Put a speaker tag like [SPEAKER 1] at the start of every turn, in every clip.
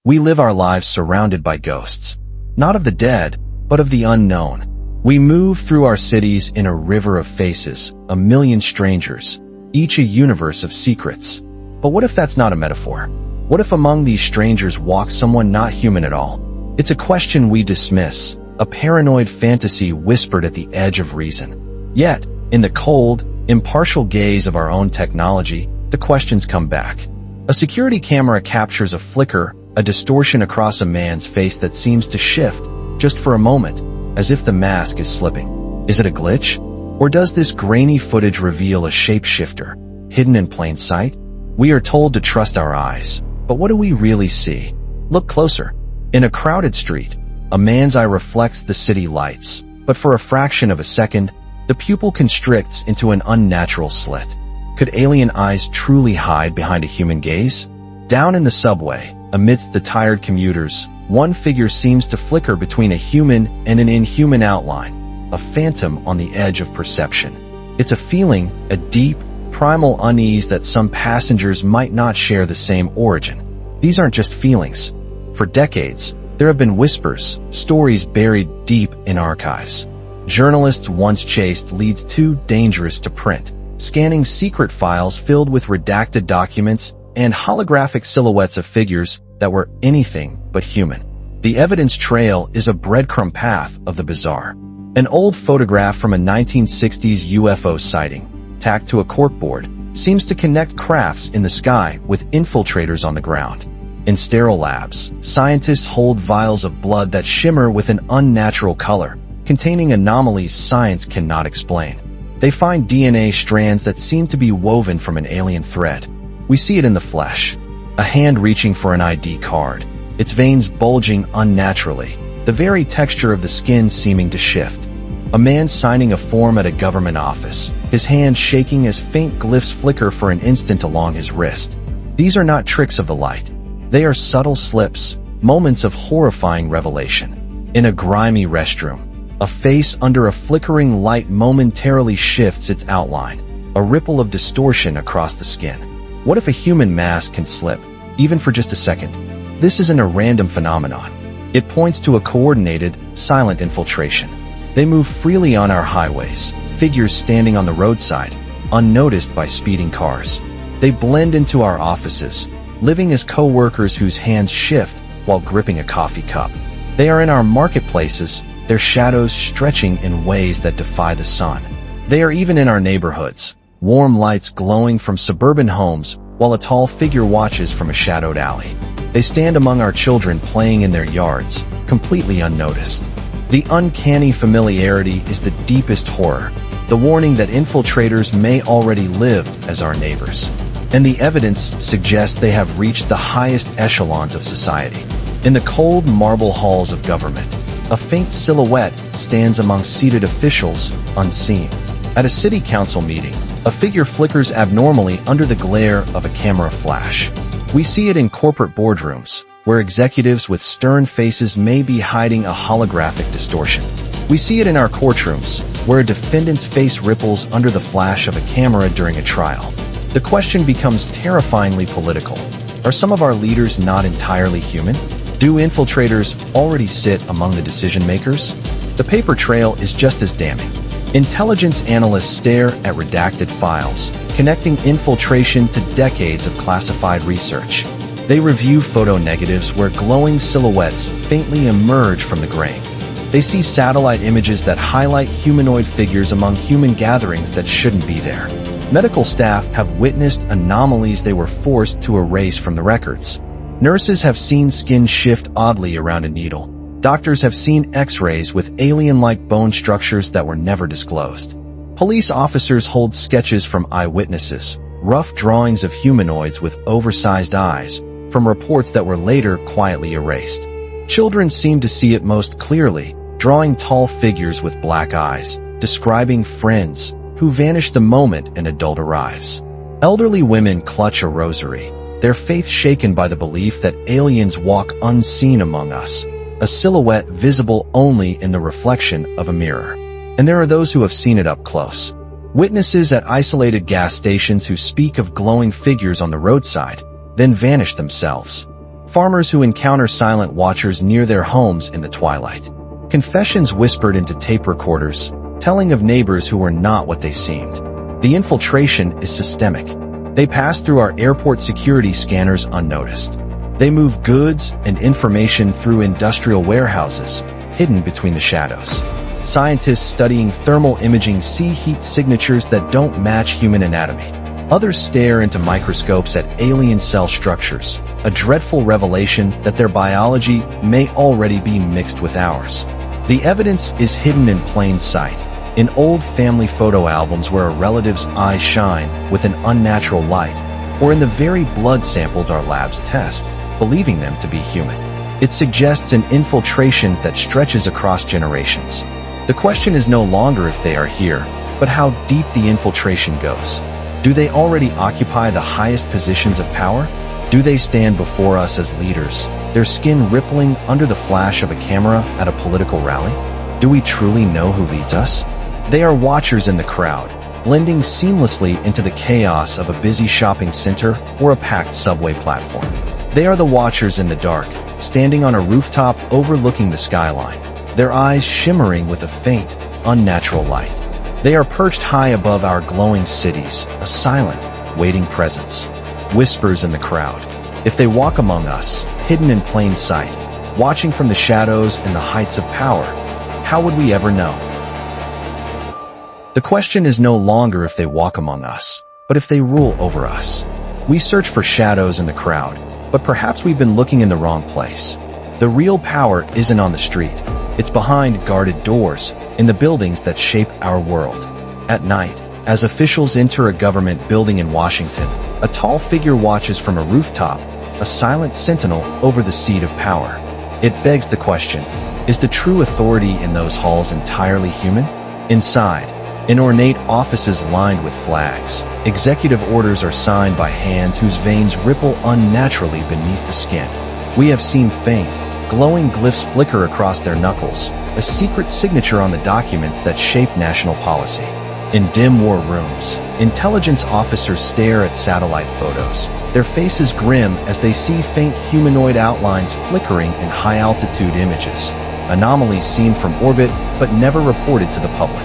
[SPEAKER 1] We live our lives surrounded by ghosts, not of the dead, but of the unknown. We move through our cities in a river of faces, a million strangers, each a universe of secrets. But what if that's not a metaphor? What if among these strangers walks someone not human at all? It's a question we dismiss, a paranoid fantasy whispered at the edge of reason. Yet, in the cold, impartial gaze of our own technology, the questions come back. A security camera captures a flicker, a distortion across a man's face that seems to shift, just for a moment, as if the mask is slipping. Is it a glitch? Or does this grainy footage reveal a shapeshifter, hidden in plain sight? We are told to trust our eyes, but what do we really see? Look closer. In a crowded street, a man's eye reflects the city lights, but for a fraction of a second, the pupil constricts into an unnatural slit. Could alien eyes truly hide behind a human gaze? Down in the subway, amidst the tired commuters, one figure seems to flicker between a human and an inhuman outline, a phantom on the edge of perception. It's a feeling, a deep, primal unease that some passengers might not share the same origin. These aren't just feelings. For decades, there have been whispers, stories buried deep in archives. Journalists once chased leads too dangerous to print, scanning secret files filled with redacted documents and holographic silhouettes of figures that were anything but human. The evidence trail is a breadcrumb path of the bizarre. An old photograph from a 1960s UFO sighting, tacked to a corkboard, seems to connect crafts in the sky with infiltrators on the ground. In sterile labs, scientists hold vials of blood that shimmer with an unnatural color, containing anomalies science cannot explain. They find DNA strands that seem to be woven from an alien thread. We see it in the flesh. A hand reaching for an ID card, its veins bulging unnaturally, the very texture of the skin seeming to shift. A man signing a form at a government office, his hand shaking as faint glyphs flicker for an instant along his wrist. These are not tricks of the light. They are subtle slips, moments of horrifying revelation. In a grimy restroom, a face under a flickering light momentarily shifts its outline, a ripple of distortion across the skin. What if a human mask can slip, even for just a second? This isn't a random phenomenon. It points to a coordinated, silent infiltration. They move freely on our highways, figures standing on the roadside, unnoticed by speeding cars. They blend into our offices, living as co-workers whose hands shift while gripping a coffee cup. They are in our marketplaces, their shadows stretching in ways that defy the sun. They are even in our neighborhoods, warm lights glowing from suburban homes while a tall figure watches from a shadowed alley. They stand among our children playing in their yards, completely unnoticed. The uncanny familiarity is the deepest horror, the warning that infiltrators may already live as our neighbors. And the evidence suggests they have reached the highest echelons of society. In the cold marble halls of government, a faint silhouette stands among seated officials, unseen. At a city council meeting, a figure flickers abnormally under the glare of a camera flash. We see it in corporate boardrooms, where executives with stern faces may be hiding a holographic distortion. We see it in our courtrooms, where a defendant's face ripples under the flash of a camera during a trial. The question becomes terrifyingly political. Are some of our leaders not entirely human? Do infiltrators already sit among the decision makers? The paper trail is just as damning. Intelligence analysts stare at redacted files, connecting infiltration to decades of classified research. They review photo negatives where glowing silhouettes faintly emerge from the grain. They see satellite images that highlight humanoid figures among human gatherings that shouldn't be there. Medical staff have witnessed anomalies they were forced to erase from the records. Nurses have seen skin shift oddly around a needle. Doctors have seen X-rays with alien-like bone structures that were never disclosed. Police officers hold sketches from eyewitnesses, rough drawings of humanoids with oversized eyes, from reports that were later quietly erased. Children seem to see it most clearly, drawing tall figures with black eyes, describing friends who vanish the moment an adult arrives. Elderly women clutch a rosary, their faith shaken by the belief that aliens walk unseen among us, a silhouette visible only in the reflection of a mirror. And there are those who have seen it up close. Witnesses at isolated gas stations who speak of glowing figures on the roadside, then vanish themselves. Farmers who encounter silent watchers near their homes in the twilight. Confessions whispered into tape recorders, telling of neighbors who were not what they seemed. The infiltration is systemic. They pass through our airport security scanners unnoticed. They move goods and information through industrial warehouses, hidden between the shadows. Scientists studying thermal imaging see heat signatures that don't match human anatomy. Others stare into microscopes at alien cell structures, a dreadful revelation that their biology may already be mixed with ours. The evidence is hidden in plain sight, in old family photo albums where a relative's eyes shine with an unnatural light, or in the very blood samples our labs test, believing them to be human. It suggests an infiltration that stretches across generations. The question is no longer if they are here, but how deep the infiltration goes. Do they already occupy the highest positions of power? Do they stand before us as leaders, their skin rippling under the flash of a camera at a political rally? Do we truly know who leads us? They are watchers in the crowd, blending seamlessly into the chaos of a busy shopping center or a packed subway platform. They are the watchers in the dark, standing on a rooftop overlooking the skyline, their eyes shimmering with a faint, unnatural light. They are perched high above our glowing cities, a silent, waiting presence. Whispers in the crowd. If they walk among us, hidden in plain sight, watching from the shadows and the heights of power, how would we ever know? The question is no longer if they walk among us, but if they rule over us. We search for shadows in the crowd, but perhaps we've been looking in the wrong place. The real power isn't on the street. It's behind guarded doors, in the buildings that shape our world. At night, as officials enter a government building in Washington, a tall figure watches from a rooftop, a silent sentinel over the seat of power. It begs the question, is the true authority in those halls entirely human? Inside, in ornate offices lined with flags, executive orders are signed by hands whose veins ripple unnaturally beneath the skin. We have seen faint, glowing glyphs flicker across their knuckles, a secret signature on the documents that shape national policy. In dim war rooms, intelligence officers stare at satellite photos, their faces grim as they see faint humanoid outlines flickering in high-altitude images, anomalies seen from orbit but never reported to the public.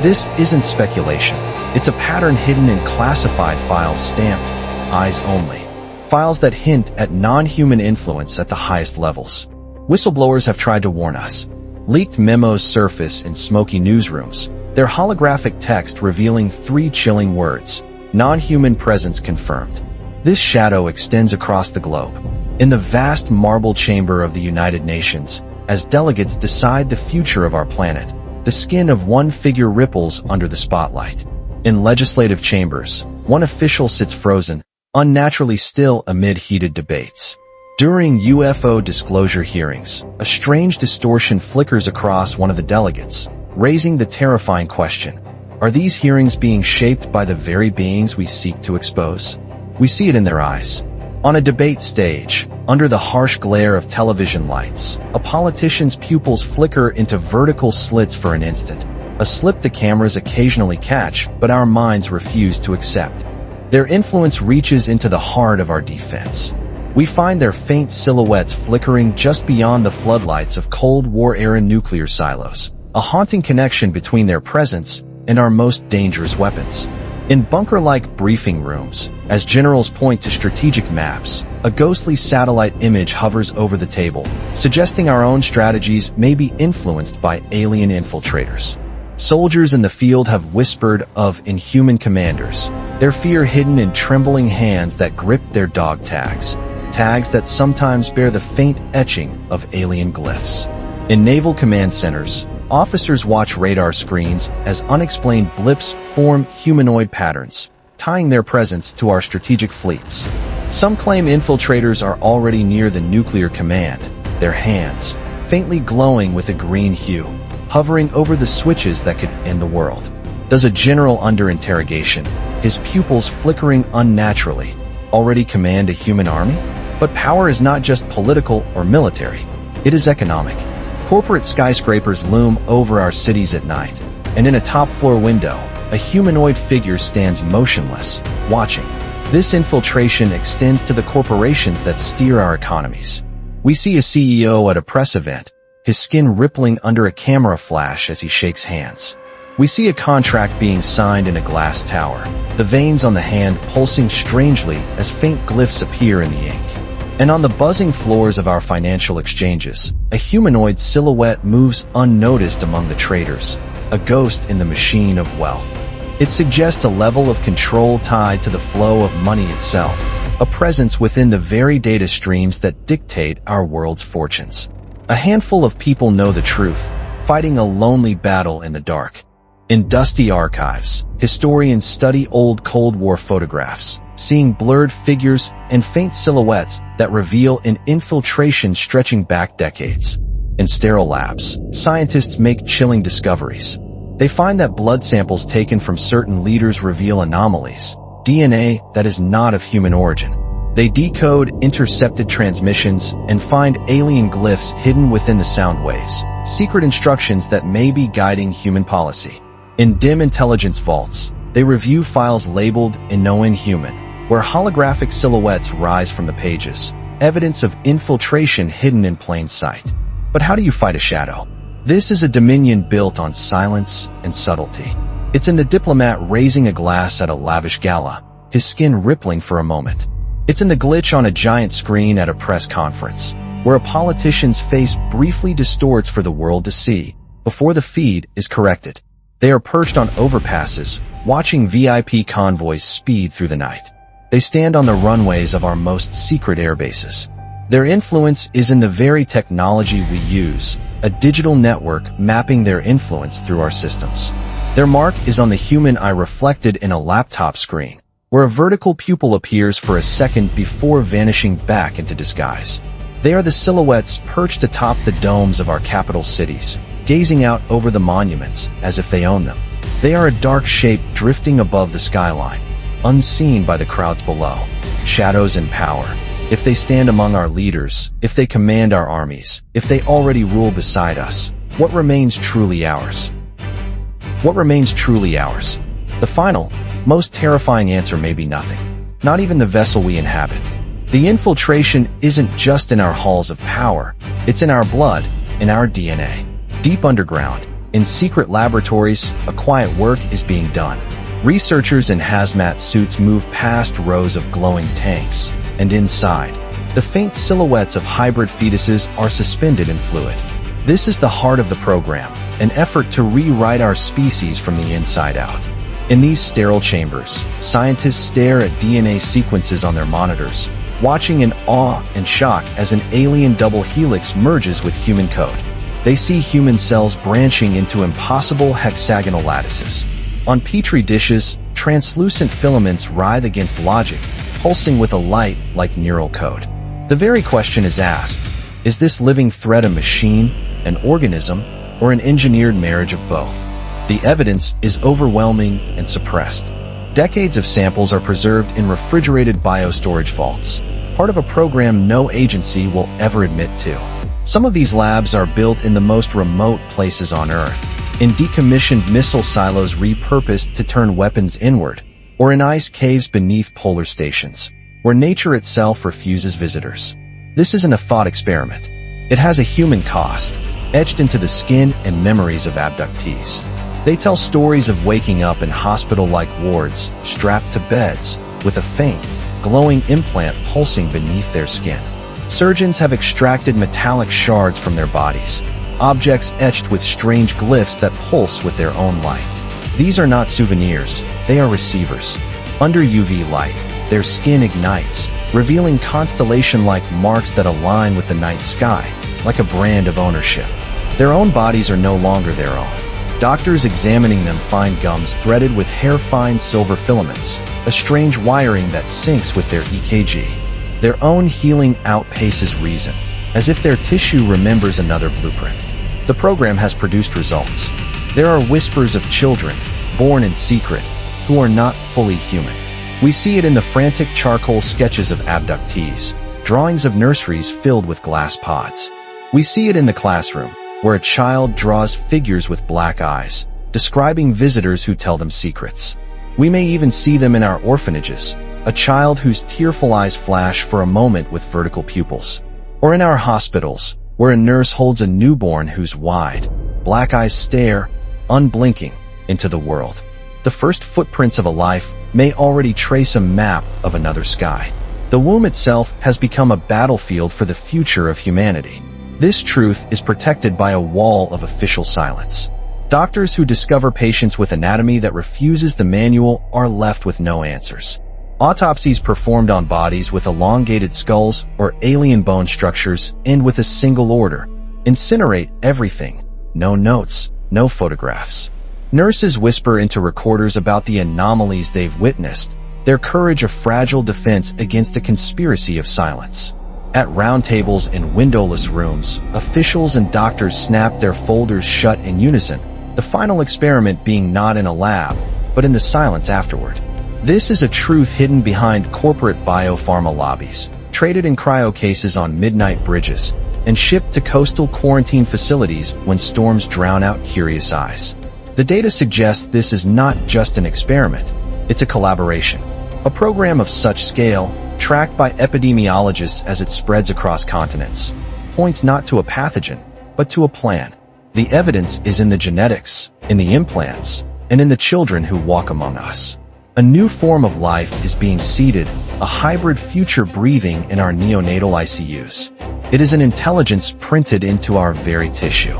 [SPEAKER 1] This isn't speculation. It's a pattern hidden in classified files stamped, eyes only. Files that hint at non-human influence at the highest levels. Whistleblowers have tried to warn us. Leaked memos surface in smoky newsrooms, their holographic text revealing 3 chilling words: non-human presence confirmed. This shadow extends across the globe. In the vast marble chamber of the United Nations, as delegates decide the future of our planet, the skin of one figure ripples under the spotlight. In legislative chambers, one official sits frozen, unnaturally still amid heated debates. During UFO disclosure hearings, a strange distortion flickers across one of the delegates, raising the terrifying question, are these hearings being shaped by the very beings we seek to expose? We see it in their eyes. On a debate stage, under the harsh glare of television lights, a politician's pupils flicker into vertical slits for an instant, a slip the cameras occasionally catch but our minds refuse to accept. Their influence reaches into the heart of our defense. We find their faint silhouettes flickering just beyond the floodlights of Cold War-era nuclear silos, a haunting connection between their presence and our most dangerous weapons. In bunker-like briefing rooms, as generals point to strategic maps, a ghostly satellite image hovers over the table, suggesting our own strategies may be influenced by alien infiltrators. Soldiers in the field have whispered of inhuman commanders, their fear hidden in trembling hands that grip their dog tags that sometimes bear the faint etching of alien glyphs. In naval command centers, officers watch radar screens as unexplained blips form humanoid patterns, tying their presence to our strategic fleets. Some claim infiltrators are already near the nuclear command, their hands, faintly glowing with a green hue, hovering over the switches that could end the world. Does a general under interrogation, his pupils flickering unnaturally, already command a human army? But power is not just political or military. It is economic. Corporate skyscrapers loom over our cities at night, and in a top-floor window, a humanoid figure stands motionless, watching. This infiltration extends to the corporations that steer our economies. We see a CEO at a press event, his skin rippling under a camera flash as he shakes hands. We see a contract being signed in a glass tower, the veins on the hand pulsing strangely as faint glyphs appear in the ink. And on the buzzing floors of our financial exchanges, a humanoid silhouette moves unnoticed among the traders, a ghost in the machine of wealth. It suggests a level of control tied to the flow of money itself, a presence within the very data streams that dictate our world's fortunes. A handful of people know the truth, fighting a lonely battle in the dark. In dusty archives, historians study old Cold War photographs, seeing blurred figures and faint silhouettes that reveal an infiltration stretching back decades. In sterile labs, scientists make chilling discoveries. They find that blood samples taken from certain leaders reveal anomalies, DNA that is not of human origin. They decode intercepted transmissions and find alien glyphs hidden within the sound waves, secret instructions that may be guiding human policy. In dim intelligence vaults, they review files labeled Inhuman, where holographic silhouettes rise from the pages, evidence of infiltration hidden in plain sight. But how do you fight a shadow? This is a dominion built on silence and subtlety. It's in the diplomat raising a glass at a lavish gala, his skin rippling for a moment. It's in the glitch on a giant screen at a press conference, where a politician's face briefly distorts for the world to see, before the feed is corrected. They are perched on overpasses, watching VIP convoys speed through the night. They stand on the runways of our most secret airbases. Their influence is in the very technology we use, a digital network mapping their influence through our systems. Their mark is on the human eye reflected in a laptop screen, where a vertical pupil appears for a second before vanishing back into disguise. They are the silhouettes perched atop the domes of our capital cities, gazing out over the monuments as if they own them. They are a dark shape drifting above the skyline, unseen by the crowds below. Shadows and power. If they stand among our leaders, if they command our armies, if they already rule beside us, what remains truly ours? What remains truly ours? The final, most terrifying answer may be nothing. Not even the vessel we inhabit. The infiltration isn't just in our halls of power, it's in our blood, in our DNA. Deep underground, in secret laboratories, a quiet work is being done. Researchers in hazmat suits move past rows of glowing tanks, and inside, the faint silhouettes of hybrid fetuses are suspended in fluid. This is the heart of the program, an effort to rewrite our species from the inside out. In these sterile chambers, scientists stare at DNA sequences on their monitors, watching in awe and shock as an alien double helix merges with human code. They see human cells branching into impossible hexagonal lattices. On petri dishes, translucent filaments writhe against logic, pulsing with a light like neural code. The very question is asked, is this living thread a machine, an organism, or an engineered marriage of both? The evidence is overwhelming and suppressed. Decades of samples are preserved in refrigerated biostorage vaults, part of a program no agency will ever admit to. Some of these labs are built in the most remote places on Earth, in decommissioned missile silos repurposed to turn weapons inward, or in ice caves beneath polar stations, where nature itself refuses visitors. This isn't a thought experiment. It has a human cost, etched into the skin and memories of abductees. They tell stories of waking up in hospital-like wards, strapped to beds, with a faint, glowing implant pulsing beneath their skin. Surgeons have extracted metallic shards from their bodies, objects etched with strange glyphs that pulse with their own light. These are not souvenirs, they are receivers. Under UV light, their skin ignites, revealing constellation-like marks that align with the night sky, like a brand of ownership. Their own bodies are no longer their own. Doctors examining them find gums threaded with hair-fine silver filaments, a strange wiring that syncs with their EKG. Their own healing outpaces reason, as if their tissue remembers another blueprint. The program has produced results. There are whispers of children, born in secret, who are not fully human. We see it in the frantic charcoal sketches of abductees, drawings of nurseries filled with glass pods. We see it in the classroom, where a child draws figures with black eyes, describing visitors who tell them secrets. We may even see them in our orphanages, a child whose tearful eyes flash for a moment with vertical pupils. Or in our hospitals, where a nurse holds a newborn whose wide, black eyes stare, unblinking, into the world. The first footprints of a life may already trace a map of another sky. The womb itself has become a battlefield for the future of humanity. This truth is protected by a wall of official silence. Doctors who discover patients with anatomy that refuses the manual are left with no answers. Autopsies performed on bodies with elongated skulls or alien bone structures end with a single order: incinerate everything. No notes, no photographs. Nurses whisper into recorders about the anomalies they've witnessed, their courage a fragile defense against a conspiracy of silence. At round tables in windowless rooms, officials and doctors snap their folders shut in unison, the final experiment being not in a lab, but in the silence afterward. This is a truth hidden behind corporate biopharma lobbies, traded in cryo cases on midnight bridges, and shipped to coastal quarantine facilities when storms drown out curious eyes. The data suggests this is not just an experiment, it's a collaboration. A program of such scale, tracked by epidemiologists as it spreads across continents, points not to a pathogen, but to a plan. The evidence is in the genetics, in the implants, and in the children who walk among us. A new form of life is being seeded, a hybrid future breathing in our neonatal ICUs. It is an intelligence printed into our very tissue,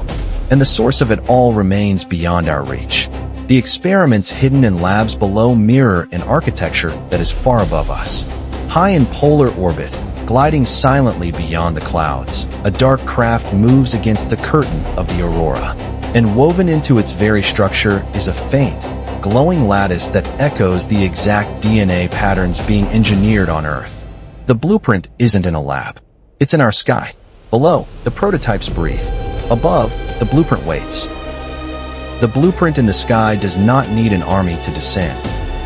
[SPEAKER 1] and the source of it all remains beyond our reach. The experiments hidden in labs below mirror an architecture that is far above us. High in polar orbit, gliding silently beyond the clouds, a dark craft moves against the curtain of the aurora, and woven into its very structure is a faint, glowing lattice that echoes the exact DNA patterns being engineered on Earth. The blueprint isn't in a lab. It's in our sky. Below, the prototypes breathe. Above, the blueprint waits. The blueprint in the sky does not need an army to descend.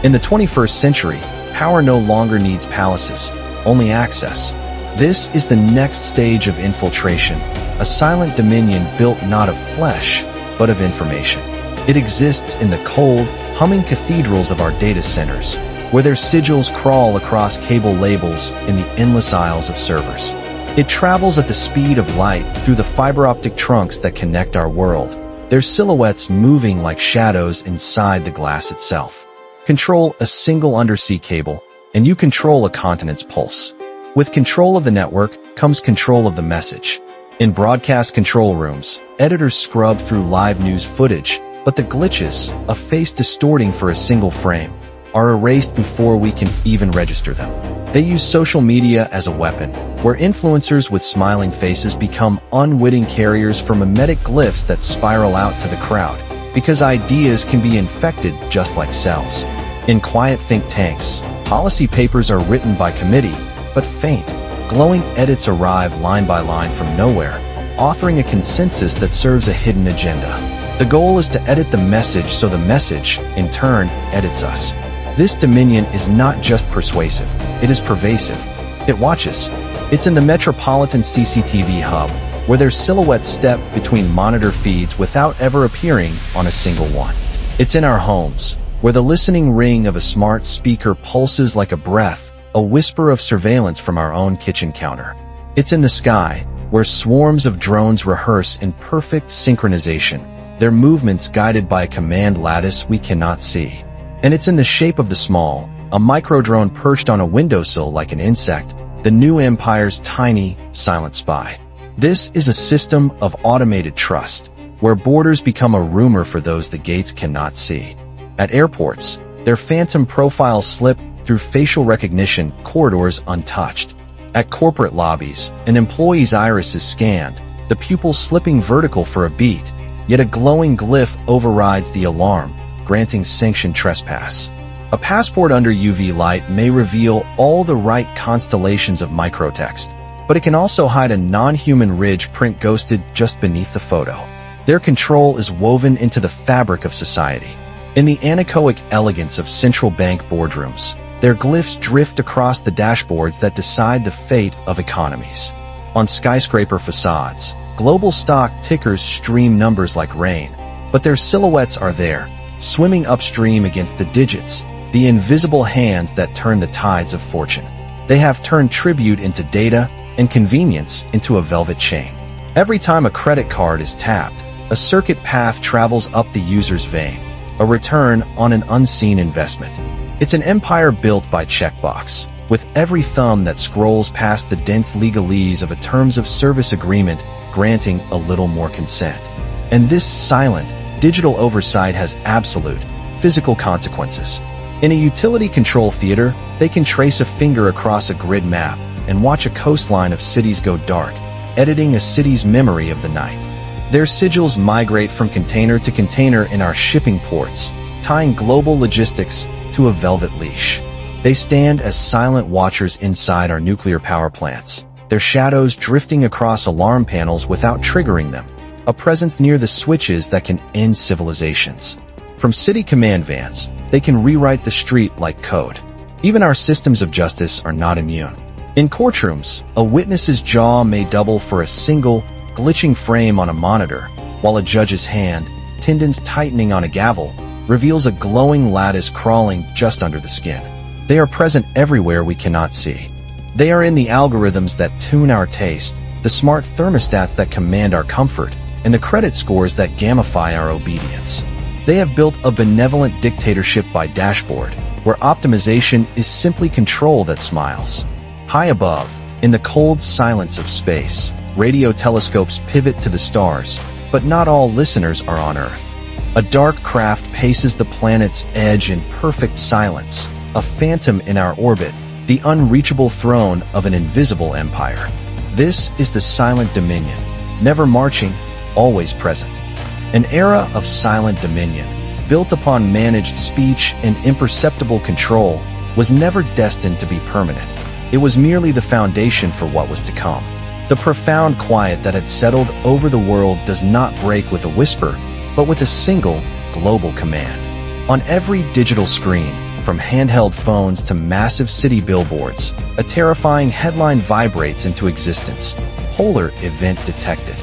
[SPEAKER 1] In the 21st century, power no longer needs palaces, only access. This is the next stage of infiltration, a silent dominion built not of flesh, but of information. It exists in the cold, humming cathedrals of our data centers, where their sigils crawl across cable labels in the endless aisles of servers. It travels at the speed of light through the fiber optic trunks that connect our world, their silhouettes moving like shadows inside the glass itself. Control a single undersea cable, and you control a continent's pulse. With control of the network comes control of the message. In broadcast control rooms, editors scrub through live news footage, but the glitches, a face distorting for a single frame, are erased before we can even register them. They use social media as a weapon, where influencers with smiling faces become unwitting carriers for mimetic glyphs that spiral out to the crowd, because ideas can be infected just like cells. In quiet think tanks, policy papers are written by committee, but faint, glowing edits arrive line by line from nowhere, authoring a consensus that serves a hidden agenda. The goal is to edit the message so the message, in turn, edits us. This dominion is not just persuasive, it is pervasive. It watches. It's in the metropolitan CCTV hub, where their silhouettes step between monitor feeds without ever appearing on a single one. It's in our homes, where the listening ring of a smart speaker pulses like a breath, a whisper of surveillance from our own kitchen counter. It's in the sky, where swarms of drones rehearse in perfect synchronization, their movements guided by a command lattice we cannot see. And it's in the shape of the small, a microdrone perched on a windowsill like an insect, the new empire's tiny, silent spy. This is a system of automated trust, where borders become a rumor for those the gates cannot see. At airports, their phantom profiles slip through facial recognition corridors untouched. At corporate lobbies, an employee's iris is scanned, the pupil slipping vertical for a beat, yet a glowing glyph overrides the alarm, granting sanctioned trespass. A passport under UV light may reveal all the right constellations of microtext, but it can also hide a non-human ridge print ghosted just beneath the photo. Their control is woven into the fabric of society. In the anechoic elegance of central bank boardrooms, their glyphs drift across the dashboards that decide the fate of economies. On skyscraper facades, global stock tickers stream numbers like rain, but their silhouettes are there, swimming upstream against the digits, the invisible hands that turn the tides of fortune. They have turned tribute into data and convenience into a velvet chain. Every time a credit card is tapped, a circuit path travels up the user's vein, a return on an unseen investment. It's an empire built by checkbox, with every thumb that scrolls past the dense legalese of a terms of service agreement granting a little more consent. And this silent, digital oversight has absolute, physical consequences. In a utility control theater, they can trace a finger across a grid map and watch a coastline of cities go dark, editing a city's memory of the night. Their sigils migrate from container to container in our shipping ports, tying global logistics to a velvet leash. They stand as silent watchers inside our nuclear power plants, their shadows drifting across alarm panels without triggering them, a presence near the switches that can end civilizations. From city command vans, they can rewrite the street like code. Even our systems of justice are not immune. In courtrooms, a witness's jaw may double for a single, glitching frame on a monitor, while a judge's hand, tendons tightening on a gavel, reveals a glowing lattice crawling just under the skin. They are present everywhere we cannot see. They are in the algorithms that tune our taste, the smart thermostats that command our comfort, and the credit scores that gamify our obedience. They have built a benevolent dictatorship by dashboard, where optimization is simply control that smiles. High above, in the cold silence of space, radio telescopes pivot to the stars, but not all listeners are on Earth. A dark craft paces the planet's edge in perfect silence, a phantom in our orbit, the unreachable throne of an invisible empire. This is the silent dominion, never marching, always present. An era of silent dominion, built upon managed speech and imperceptible control, was never destined to be permanent. It was merely the foundation for what was to come. The profound quiet that had settled over the world does not break with a whisper, but with a single, global command. On every digital screen, from handheld phones to massive city billboards, a terrifying headline vibrates into existence. Polar event detected.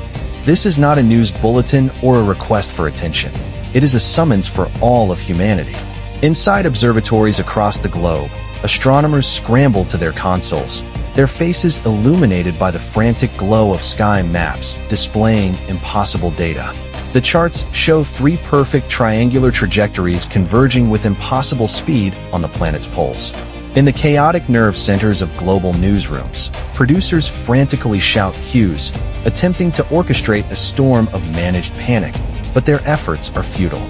[SPEAKER 1] This is not a news bulletin or a request for attention. It is a summons for all of humanity. Inside observatories across the globe, astronomers scramble to their consoles, their faces illuminated by the frantic glow of sky maps displaying impossible data. The charts show 3 perfect triangular trajectories converging with impossible speed on the planet's poles. In the chaotic nerve centers of global newsrooms, producers frantically shout cues, attempting to orchestrate a storm of managed panic, but their efforts are futile.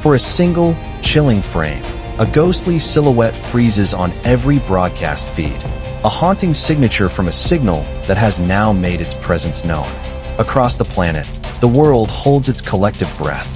[SPEAKER 1] For a single, chilling frame, a ghostly silhouette freezes on every broadcast feed, a haunting signature from a signal that has now made its presence known. Across the planet, the world holds its collective breath.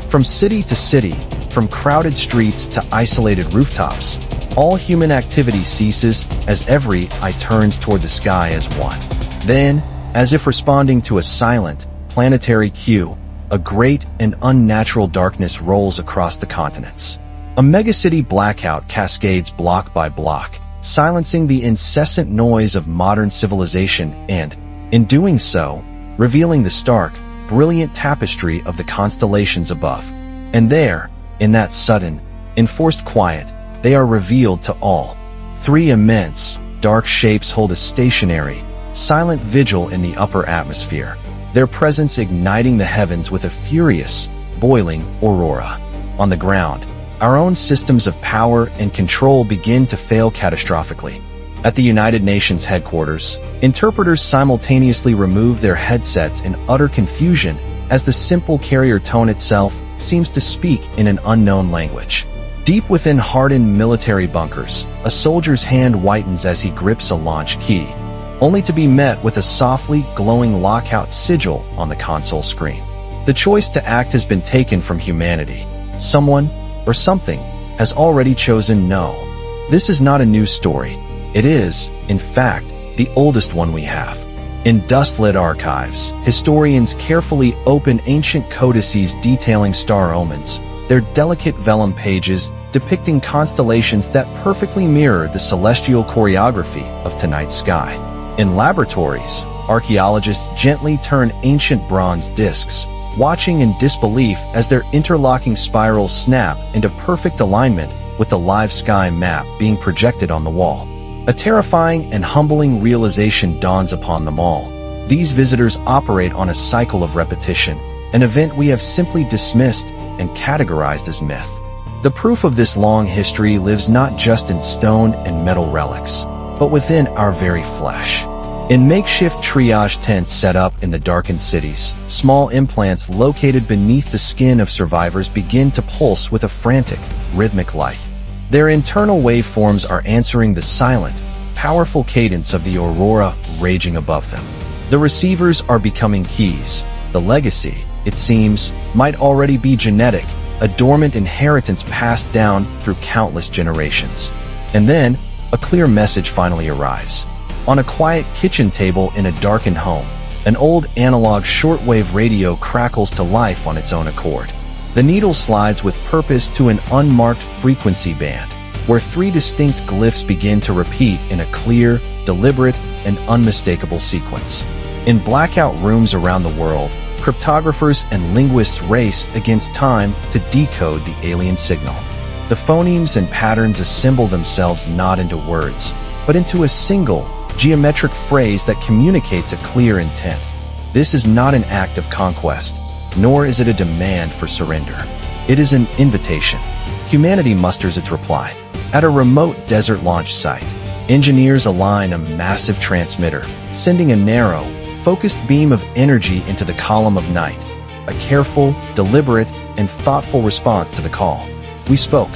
[SPEAKER 1] From city to city, from crowded streets to isolated rooftops, all human activity ceases as every eye turns toward the sky as one. Then, as if responding to a silent, planetary cue, a great and unnatural darkness rolls across the continents. A megacity blackout cascades block by block, silencing the incessant noise of modern civilization and, in doing so, revealing the stark, brilliant tapestry of the constellations above. And there, in that sudden, enforced quiet, they are revealed to all. 3 immense, dark shapes hold a stationary, silent vigil in the upper atmosphere, their presence igniting the heavens with a furious, boiling aurora. On the ground, our own systems of power and control begin to fail catastrophically. At the United Nations headquarters, interpreters simultaneously remove their headsets in utter confusion as the simple carrier tone itself seems to speak in an unknown language. Deep within hardened military bunkers, a soldier's hand whitens as he grips a launch key, only to be met with a softly glowing lockout sigil on the console screen. The choice to act has been taken from humanity. Someone, or something, has already chosen no. This is not a new story. It is, in fact, the oldest one we have. In dust-lit archives, historians carefully open ancient codices detailing star omens, their delicate vellum pages depicting constellations that perfectly mirror the celestial choreography of tonight's sky. In laboratories, archaeologists gently turn ancient bronze discs, watching in disbelief as their interlocking spirals snap into perfect alignment with the live sky map being projected on the wall. A terrifying and humbling realization dawns upon them all. These visitors operate on a cycle of repetition, an event we have simply dismissed and categorized as myth. The proof of this long history lives not just in stone and metal relics, but within our very flesh. In makeshift triage tents set up in the darkened cities, small implants located beneath the skin of survivors begin to pulse with a frantic, rhythmic light. Their internal waveforms are answering the silent, powerful cadence of the aurora raging above them. The receivers are becoming keys. The legacy, it seems, might already be genetic, a dormant inheritance passed down through countless generations. And then, a clear message finally arrives. On a quiet kitchen table in a darkened home, an old analog shortwave radio crackles to life on its own accord. The needle slides with purpose to an unmarked frequency band, where three distinct glyphs begin to repeat in a clear, deliberate, and unmistakable sequence. In blackout rooms around the world, cryptographers and linguists race against time to decode the alien signal. The phonemes and patterns assemble themselves not into words, but into a single, geometric phrase that communicates a clear intent. This is not an act of conquest, nor is it a demand for surrender. It is an invitation. Humanity musters its reply. At a remote desert launch site, engineers align a massive transmitter, sending a narrow, focused beam of energy into the column of night. A careful, deliberate, and thoughtful response to the call. We spoke.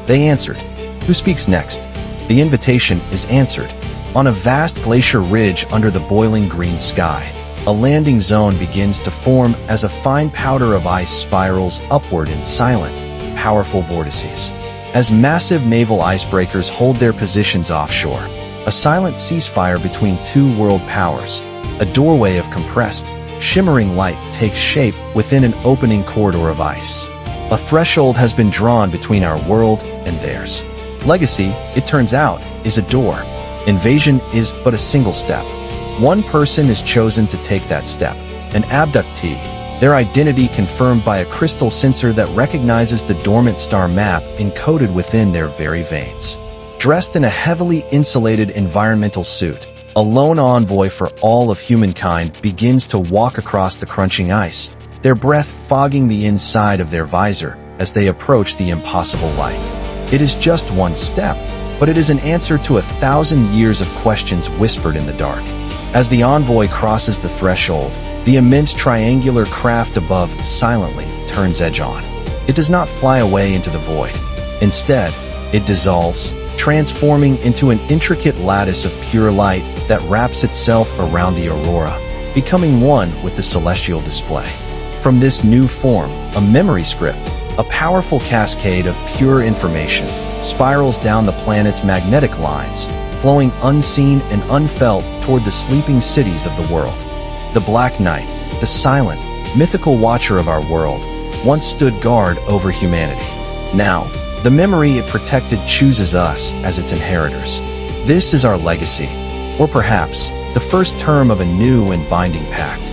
[SPEAKER 1] They answered. Who speaks next? The invitation is answered. On a vast glacier ridge under the boiling green sky, a landing zone begins to form as a fine powder of ice spirals upward in silent, powerful vortices. As massive naval icebreakers hold their positions offshore, a silent ceasefire between two world powers, a doorway of compressed, shimmering light takes shape within an opening corridor of ice. A threshold has been drawn between our world and theirs. Legacy, it turns out, is a door. Invasion is but a single step. One person is chosen to take that step, an abductee, their identity confirmed by a crystal sensor that recognizes the dormant star map encoded within their very veins. Dressed in a heavily insulated environmental suit, a lone envoy for all of humankind begins to walk across the crunching ice, their breath fogging the inside of their visor as they approach the impossible light. It is just one step, but it is an answer to 1,000 years of questions whispered in the dark. As the envoy crosses the threshold, the immense triangular craft above silently turns edge on. It does not fly away into the void. Instead, it dissolves, transforming into an intricate lattice of pure light that wraps itself around the aurora, becoming one with the celestial display. From this new form, a memory script, a powerful cascade of pure information, spirals down the planet's magnetic lines, flowing unseen and unfelt toward the sleeping cities of the world. The Black Knight, the silent, mythical watcher of our world, once stood guard over humanity. Now, the memory it protected chooses us as its inheritors. This is our legacy, or perhaps the first term of a new and binding pact.